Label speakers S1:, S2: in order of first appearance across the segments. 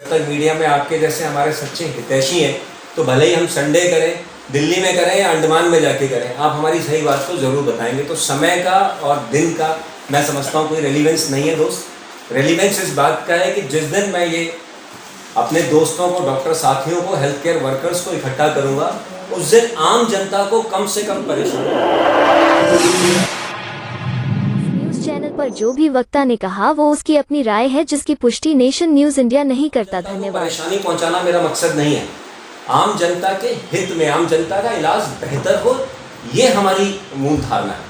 S1: तक मीडिया में आपके जैसे हमारे सच्चे हितैषी हैं, तो भले ही हम संडे करें, दिल्ली में करें या अंडमान में जाके करें, आप हमारी सही बात को ज़रूर बताएंगे। तो समय का और दिन का मैं समझता हूँ कोई रेलिवेंस नहीं है दोस्त। रेलिवेंस इस बात का है कि जिस दिन मैं ये अपने दोस्तों को, डॉक्टर साथियों को, हेल्थ केयर वर्कर्स को इकट्ठा करूँगा, उस दिन आम जनता को कम से कम परेशानी।
S2: न्यूज चैनल पर जो भी वक्ता ने कहा वो उसकी अपनी राय है, जिसकी पुष्टि नेशन न्यूज इंडिया नहीं करता। धन्यवाद।
S1: परेशानी पहुंचाना मेरा मकसद नहीं है। आम जनता के हित में, आम जनता का इलाज बेहतर हो, ये हमारी मूल धारणा है।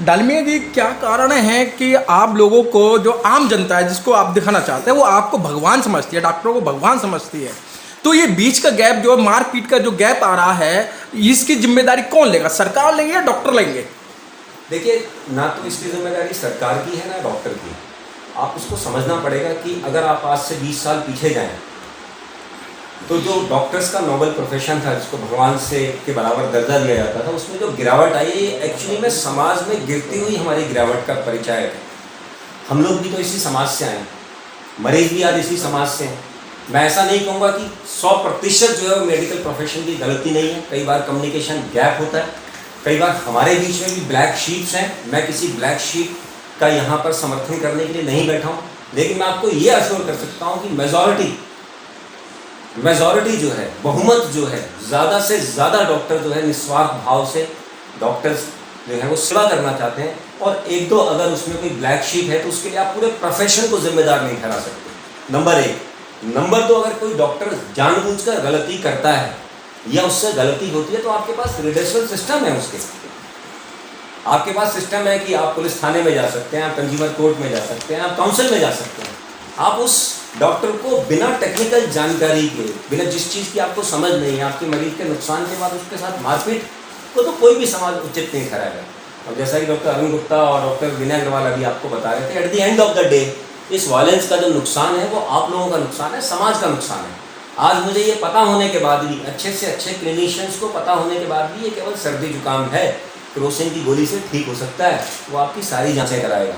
S3: डालमिया जी, क्या कारण है कि आप लोगों को, जो आम जनता है जिसको आप दिखाना चाहते हैं, वो आपको भगवान समझती है, डॉक्टरों को भगवान समझती है, तो ये बीच का गैप, जो मारपीट का जो गैप आ रहा है, इसकी जिम्मेदारी कौन लेगा? सरकार लेंगे या डॉक्टर लेंगे?
S1: देखिए, ना तो इसकी जिम्मेदारी सरकार की है ना डॉक्टर की। आप उसको समझना पड़ेगा कि अगर आप आज से 20 साल पीछे जाएं, तो जो डॉक्टर्स का नोबल प्रोफेशन था, जिसको भगवान से के बराबर दर्जा दिया जाता था, उसमें जो गिरावट आई है, एक्चुअली में समाज में गिरती हुई हमारी गिरावट का परिचय है। हम लोग भी तो इसी समाज से आए, मरीज भी आज इसी समाज से हैं। मैं ऐसा नहीं कहूँगा कि 100% जो है वो मेडिकल प्रोफेशन की गलती नहीं है। कई बार कम्युनिकेशन गैप होता है, कई बार हमारे बीच में भी ब्लैक शीप्स हैं। मैं किसी ब्लैक शीप का यहाँ पर समर्थन करने के लिए नहीं बैठा हूँ, लेकिन मैं आपको ये अश्योर कर सकता हूँ कि मेजॉरिटी जो है, बहुमत जो है, ज़्यादा से ज़्यादा डॉक्टर जो है निस्वार्थ भाव से डॉक्टर्स जो है वो सेवा करना चाहते हैं। और एक दो अगर उसमें कोई ब्लैक शीप है तो उसके लिए आप पूरे प्रोफेशन को जिम्मेदार नहीं ठहरा सकते, नंबर एक। नंबर दो, अगर कोई डॉक्टर जानबूझकर गलती करता है या उससे गलती होती है तो आपके पास रिडेशनल सिस्टम है। उसके आपके पास सिस्टम है कि आप पुलिस थाने में जा सकते हैं, आप कंज्यूमर कोर्ट में जा सकते हैं, आप काउंसिल में जा सकते हैं। आप उस डॉक्टर को बिना टेक्निकल जानकारी के, बिना जिस चीज़ की आपको समझ नहीं है, आपके मरीज के नुकसान के बाद उसके साथ मारपीट को तो कोई भी समाज उचित नहीं ठहराएगा। और जैसा कि डॉक्टर अरुण गुप्ता और डॉक्टर विनय अग्रवाल अभी आपको बता रहे थे, at the end of the day इस वायलेंस का जो नुकसान है वो आप लोगों का नुकसान है, समाज का नुकसान है। आज मुझे ये पता होने के बाद भी, अच्छे से अच्छे क्लिनिशियंस को पता होने के बाद भी, ये केवल सर्दी जुकाम है, क्रोसिन की गोली से ठीक हो सकता है, वो आपकी सारी जांचें कराएगा।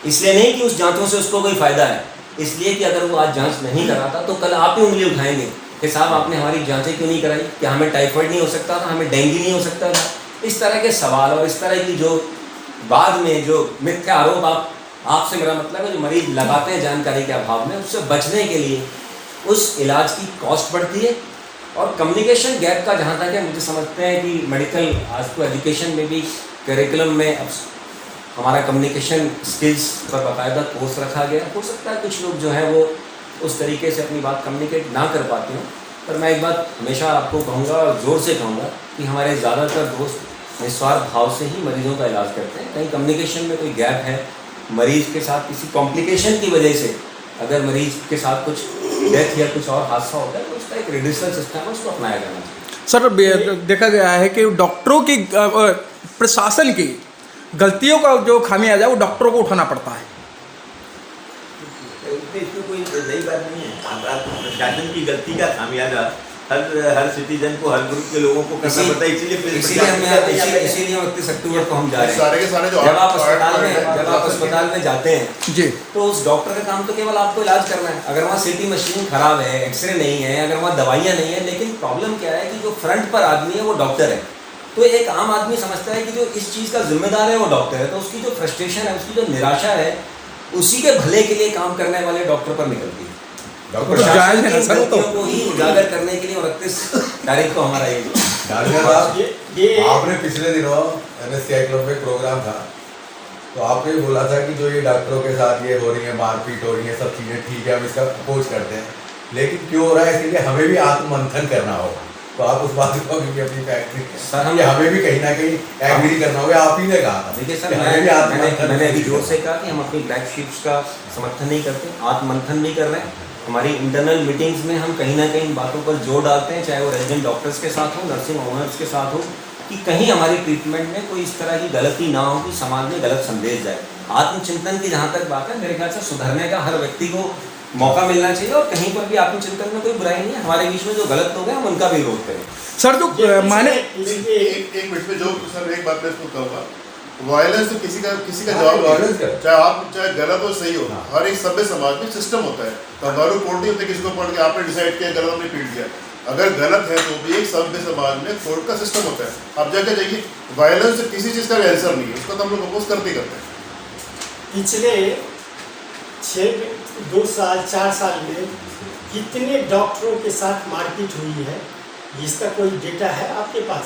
S1: इसलिए नहीं कि उस जांचों से उसको कोई फ़ायदा है, इसलिए कि अगर वो आज जांच नहीं कराता तो कल आप ही उंगली उठाएंगे कि साहब आपने हमारी जांचें क्यों नहीं कराई, क्या हमें टाइफाइड नहीं हो सकता था, हमें डेंगू नहीं हो सकता था। इस तरह के सवाल और इस तरह की जो बाद में जो मिथ्या आरोप आपसे मेरा मतलब है जो मरीज लगाते हैं जानकारी के अभाव में, उससे बचने के लिए उस इलाज की कॉस्ट बढ़ती है। और कम्युनिकेशन गैप का जहाँ तक है, मुझे समझते हैं कि मेडिकल आज तो एजुकेशन में भी करिकुलम में अब हमारा कम्युनिकेशन स्किल्स पर बाकायदा कोर्स रखा गया। हो सकता है कुछ लोग जो है वो उस तरीके से अपनी बात कम्युनिकेट ना कर पाते हों, पर मैं एक बात हमेशा आपको कहूँगा और ज़ोर से कहूँगा कि हमारे ज़्यादातर दोस्त निस्वार्थ भाव से ही मरीजों का इलाज करते हैं। कहीं कम्युनिकेशन में कोई गैप है, मरीज़ के साथ किसी कॉम्प्लिकेशन की वजह से अगर मरीज़ के साथ कुछ डेथ या कुछ और हादसा होता है तो उसका एक रिड्यूसल सिस्टम है, उसको अपनाया जाना चाहिए।
S3: सर, देखा गया है कि डॉक्टरों की, प्रशासन की गलतियों का जो खामियाजा वो डॉक्टरों को उठाना पड़ता है।
S4: इसमें कोई नई बात नहीं है। प्रशासन की गलती का खामियाजा हर सिटीजन को, हर ग्रुप के लोगों को करना पड़ता है। इसीलिए
S1: 29 अक्टूबर को हम जा रहे हैं। जब आप अस्पताल में जाते हैं
S3: जी,
S1: तो उस डॉक्टर का काम तो केवल आपको इलाज करना है। अगर वहाँ सीटी मशीन खराब है, एक्सरे नहीं है, अगर वहाँ दवाइयाँ नहीं है, लेकिन प्रॉब्लम क्या है कि जो फ्रंट पर आदमी है वो डॉक्टर है। तो एक आम आदमी समझता है कि जो इस चीज़ का जिम्मेदार है वो डॉक्टर है, तो उसकी जो फ्रस्ट्रेशन है, उसकी जो निराशा है, उसी के भले के लिए काम करने वाले डॉक्टर पर निकलती है।
S3: तो जायज़ है ना सर, तो
S1: को ही उजागर करने के लिए 29 तारीख को हमारा
S5: ये आपने पिछले दिनों NSCI क्लब में प्रोग्राम था, तो आपने बोला था कि जो ये डॉक्टरों के साथ ये हो रही है, मारपीट हो रही है, सब चीज़ें ठीक है, हम इसका अपोज करते हैं, लेकिन क्यों हो रहा है इसके लिए हमें भी आत्ममंथन करना होगा। तो आप उस बात को भी अपनी फैक्ट्री
S1: सर
S5: हमें भी कहीं ना कहीं एग्री करना होगा। आप ही ने कहा था।
S1: देखिए सर, मैंने अभी जोर से कहा कि हम अपनी ब्लैक शीप्स का समर्थन नहीं करते, आत्ममंथन नहीं कर रहे हैं। हमारी इंटरनल मीटिंग्स में हम कहीं ना कहीं बातों पर जोर डालते हैं, चाहे वो रेजिडेंट डॉक्टर्स के साथ हो, नर्सिंग ओनर्स के साथ हो, कि कहीं हमारी ट्रीटमेंट में कोई इस तरह की गलती ना हो कि समाज में गलत संदेश जाए। आत्मचिंतन की जहाँ तक बात है, मेरे ख्याल से सुधरने का हर व्यक्ति को मौका मिलना चाहिए और कहीं पर भी आत्मचिंतन में कोई बुराई नहीं है। हमारे बीच में जो गलत लोग हैं हम उनका भी विरोध करें।
S3: सर, जो माने
S6: एक मिनट में जो सर एक बात मैं इसको कहूँगा वायलेंस तो किसी का
S5: हाँ,
S6: जवाब नहीं
S5: violence
S6: है।
S5: का।
S6: चाहे गलत हो सही हो,
S5: हाँ।
S6: हर एक सभ्य समाज में सिस्टम होता है। कंगारू कोर्ट नहीं होते किसी को पढ़ के आपने डिसाइड किया गलत, आपने पीट दिया। अगर गलत है तो भी एक सभ्य समाज में कोर्ट का सिस्टम होता है। आप जाके जाइए, वायलेंस तो किसी चीज़ का भी आंसर नहीं है, उसका तो हम लोग अपोज करते ही करते हैं।
S7: पिछले 2 साल 4 साल में कितने डॉक्टरों के साथ मारपीट हुई है, इसका कोई डेटा है आपके पास?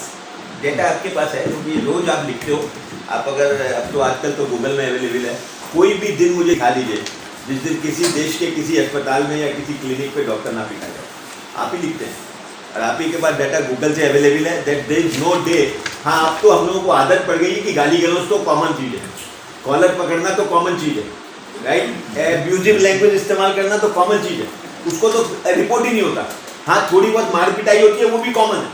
S4: डेटा आपके पास है, क्योंकि रोज आप लिखते हो। आप अगर अब तो आजकल तो गूगल में अवेलेबल है, कोई भी दिन मुझे दिखा दीजिए जिस दिन किसी देश के किसी अस्पताल में या किसी क्लिनिक पे डॉक्टर ना पिटा जाए। आप ही लिखते हैं और आप ही के पास डाटा गूगल से अवेलेबल है। That there is no day. हाँ, अब तो हम लोगों को आदत पड़ गई है कि गाली गलौज तो कॉमन चीज़ है, कॉलर पकड़ना तो कॉमन चीज़ है, राइट। एब्यूजिव लैंग्वेज इस्तेमाल करना तो कॉमन चीज़ है, उसको तो रिपोर्ट ही नहीं होता। हाँ, थोड़ी बहुत मार पिटाई होती है, वो भी कॉमन है,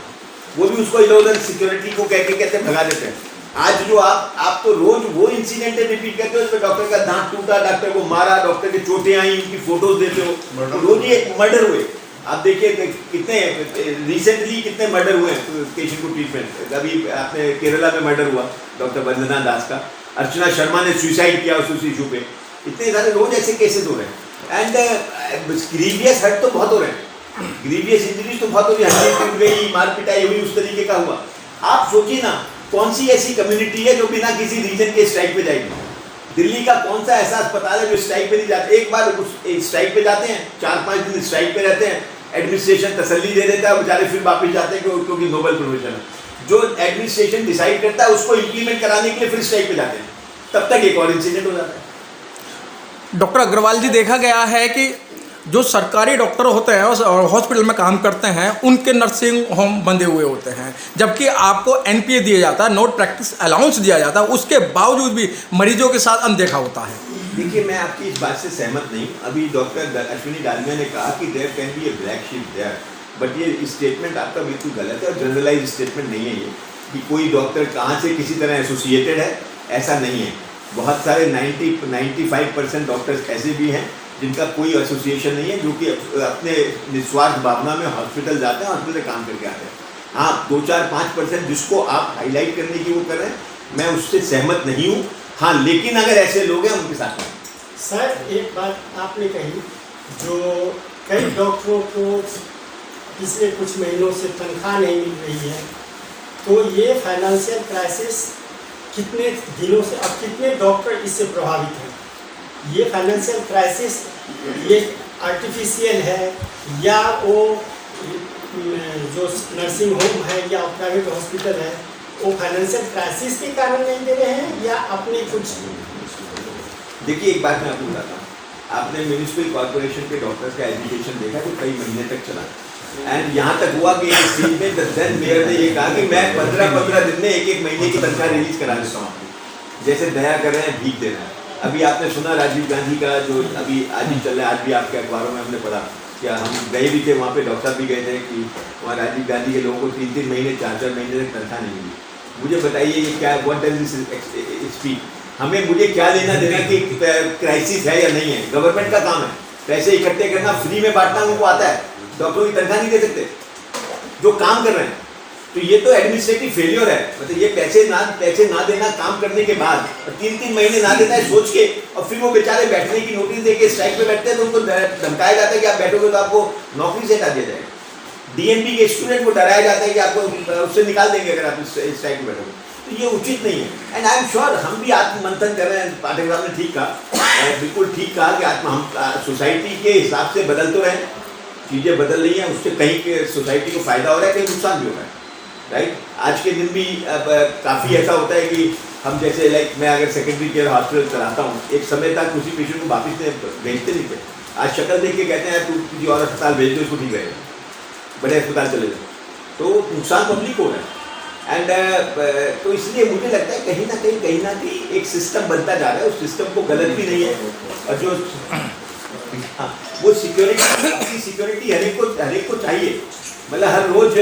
S4: वो भी उसको इधर उधर सिक्योरिटी को कहते भगा देते हैं। आज जो आप तो रोज वो इंसिडेंट रिपीट करते हो, इसमें डॉक्टर का दांत टूटा, डॉक्टर को मारा, डॉक्टर की चोटें आई, उनकी फोटोज देते हो। रोज ये मर्डर हुए। आप देखिए कितने रिसेंटली कितने मर्डर हुए पेशेंट को ट्रीटमेंट। अभी आपने केरला में मर्डर हुआ डॉक्टर वंदना दास का, अर्चना शर्मा ने सुसाइड किया उस इशू पे। इतने सारे रोज ऐसे केसेस हो रहे हैं। एंड ग्रीवियस हर्ट तो बहुत हो रहे हैं, ग्रीवियस इंजरीज तो बहुत हो रही है, हड्डी टूट गई, मार पिटाई हुई, उस तरीके का हुआ। आप सोचिए ना, कौन सी ऐसी कम्युनिटी है जो बिना किसी रीजन के स्ट्राइक पे जाएगी? दिल्ली का कौन सा ऐसा अस्पताल है जो स्ट्राइक पे नहीं जाते? एक बार उस स्ट्राइक पे जाते हैं, 4-5 दिन स्ट्राइक पे रहते हैं, एडमिनिस्ट्रेशन तसल्ली दे देता है, बेचारे फिर वापस जाते हैं क्योंकि नोबल प्रोफेशन है। जो एडमिनिस्ट्रेशन डिसाइड करता है उसको इम्प्लीमेंट कराने के लिए फिर स्ट्राइक पे जाते हैं, तब तक एक और इंसिडेंट हो जाता है।
S3: डॉक्टर अग्रवाल जी, देखा गया है कि जो सरकारी डॉक्टर होते हैं और हॉस्पिटल में काम करते हैं, उनके नर्सिंग होम बंधे हुए होते हैं, जबकि आपको एनपीए दिया जाता है, नॉट प्रैक्टिस अलाउंस दिया जाता है, उसके बावजूद भी मरीजों के साथ अनदेखा होता है।
S4: देखिए, मैं आपकी इस बात से सहमत नहीं। अभी डॉक्टर अश्विनी डालमिया ने कहा कि there can be a black sheep there, but ये स्टेटमेंट आपका बिल्कुल गलत है और जनरलाइज स्टेटमेंट नहीं है ये कि कोई डॉक्टर कहाँ से किसी तरह एसोसिएटेड है, ऐसा नहीं है। बहुत सारे 95% डॉक्टर्स ऐसे भी हैं जिनका कोई एसोसिएशन नहीं है, जो कि अपने निस्वार्थ भावना में हॉस्पिटल जाते हैं, हॉस्पिटल काम करके आते हैं। हाँ, 2-4-5% जिसको आप हाईलाइट करने की वो कर रहे हैं, मैं उससे सहमत नहीं हूँ। हाँ, लेकिन अगर ऐसे लोग हैं उनके साथ
S7: सर, एक बात आपने कही, जो कई डॉक्टरों को पिछले कुछ महीनों से तनख्वाह नहीं मिल रही है, तो ये फाइनेंशियल क्राइसिस कितने दिनों से, अब कितने डॉक्टर इससे प्रभावित हैं? ये फाइनेंशियल क्राइसिस ये आर्टिफिशियल है या वो जो नर्सिंग होम है या प्राइवेट हॉस्पिटल है वो फाइनेंशियल क्राइसिस के कारण नहीं दे रहे हैं या अपने कुछ?
S4: देखिए, एक बात मैं आपको बताता हूँ। आपने म्यूनिसिपल कॉर्पोरेशन के डॉक्टर्स का एजुकेशन देखा तो कई महीने तक चला, एंड यहाँ तक हुआ कि एक स्टेज में देन मेयर ने ये कहा कि मैं 15-15 दिन में 1-1 महीने की तनख्वाह रिलीज करा देता हूँ आपको, जैसे दया कर रहे हैं, भीख दे रहे हैं। अभी आपने सुना राजीव गांधी का जो अभी आज ही चल रहा है, आज भी आपके अखबारों में हमने पढ़ा, क्या हम गए भी थे वहाँ पे, डॉक्टर साहब भी गए थे कि वहाँ राजीव गांधी के लोगों को 3-3 महीने 4-4 महीने तक तनख्वाह नहीं मिली। मुझे बताइए ये क्या, व्हाट डज दिस स्पीक? हमें मुझे क्या लेना देना कि क्राइसिस है या नहीं है? गवर्नमेंट का काम है पैसे इकट्ठे करना, फ्री में बांटना उनको आता है। डॉक्टरों की तनख्वाह नहीं दे सकते जो काम कर रहे हैं, तो ये तो एडमिनिस्ट्रेटिव फेलियर है। मतलब ये पैसे ना देना काम करने के बाद, और 3-3 महीने ना देना है सोच के, और फिर वो बेचारे बैठने की नोटिस दे के स्ट्राइक पे बैठते हैं, तो उनको धमकाया जाता है कि आप बैठोगे तो आपको नौकरी से हटा दिया जाएगा। डीएमपी के स्टूडेंट को डराया जाता है कि आपको उससे निकाल देंगे अगर आप स्ट्राइक में बैठोगे, तो ये उचित नहीं है। एंड आई एम श्योर हम भी आत्ममंथन कर रहे हैं। पाठक साहब ने ठीक कहा, बिल्कुल ठीक कहा कि हम सोसाइटी के हिसाब से बदल तो रहे, चीज़ें बदल रही हैं, उससे कहीं सोसाइटी को फायदा हो रहा है, कहीं नुकसान भी हो रहा है, राइट। आज के दिन भी काफ़ी ऐसा होता है कि हम जैसे मैं अगर सेकेंडरी केयर हॉस्पिटल चलाता हूँ, एक समय तक उसी पेशेंट को वापस भेजते नहीं थे। आज शक्ल देख के कहते हैं तू किसी और अस्पताल भेज दो, इसको ठीक रहेगा, बड़े अस्पताल चले जाओ, तो नुकसान पब्लिक हो रहा है। एंड तो इसलिए मुझे लगता है कहीं ना कहीं एक सिस्टम बनता जा रहा है, उस सिस्टम को गलत भी नहीं है, और जो वो सिक्योरिटी हर एक को चाहिए। मतलब हर रोज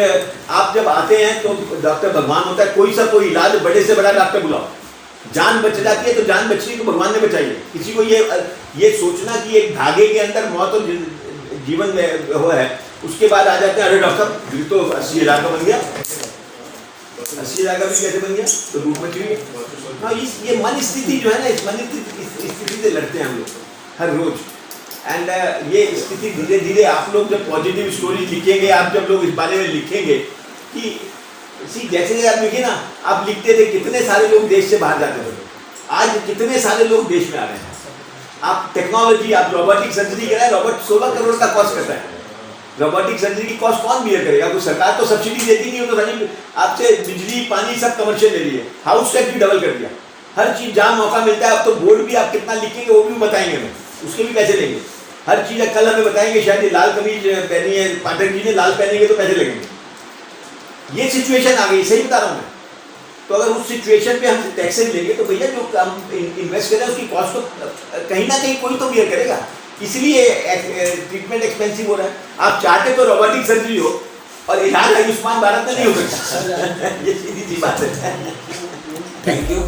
S4: आप जब आते हैं तो डॉक्टर भगवान होता है, कोई इलाज बड़े से बड़ा डॉक्टर बुलाओ, जान बच जाती है तो जान बचनी तो भगवान ने बचाई है। किसी को ये सोचना कि एक धागे के अंदर मौत और जीवन में हुआ है, उसके बाद आ जाते हैं अरे डॉक्टर बिल तो 80,000 का बन गया, 80,000 का बिल कैसे बन गया, तो लूट मच गई। हाँ, ये मन स्थिति जो है ना, इस मन स्थिति से लड़ते हैं हम लोग हर रोज। एंड ये स्थिति धीरे धीरे आप लोग जब पॉजिटिव स्टोरी लिखेंगे, आप जब लोग इस बारे में लिखेंगे कि जैसे आप लिखे ना, आप लिखते थे कितने सारे लोग देश से बाहर जाते थे, आज कितने सारे लोग देश में आ रहे हैं। आप टेक्नोलॉजी, आप रोबोटिक सर्जरी कराए, रोबोट 16 करोड़ का कॉस्ट करता है। रोबोटिक सर्जरी की कॉस्ट कौन बियर करेगा? कोई सरकार तो सब्सिडी देती नहीं हो, तो आपसे बिजली पानी सब कमर्शियल ले रही है, हाउस टैक्स भी डबल कर दिया, हर चीज जहाँ मौका मिलता है। अब तो बोर्ड भी आप कितना लिखेंगे वो भी बताएंगे, हमें उसके भी पैसे लेंगे। हर चीज कल हमें बताएंगे, शायद ये लाल कमीज पहनी है पाठक जी ने, लाल पहनेंगे तो पैसे लगेंगे। ये सिचुएशन आ गई, सही बता रहा हूँ मैं। तो अगर उस सिचुएशन पे हम टैक्सेस लेंगे तो भैया जो हम इन्वेस्ट करें उसकी कॉस्ट तो कहीं ना कहीं कोई तो बियर करेगा, इसलिए ट्रीटमेंट एक्सपेंसिव हो रहा है। आप चाहते तो रोबोटिक सर्जरी हो और इलाज आयुष्मान भारत में नहीं हो सकता। ये सीधी सी बात है।
S1: Thank you.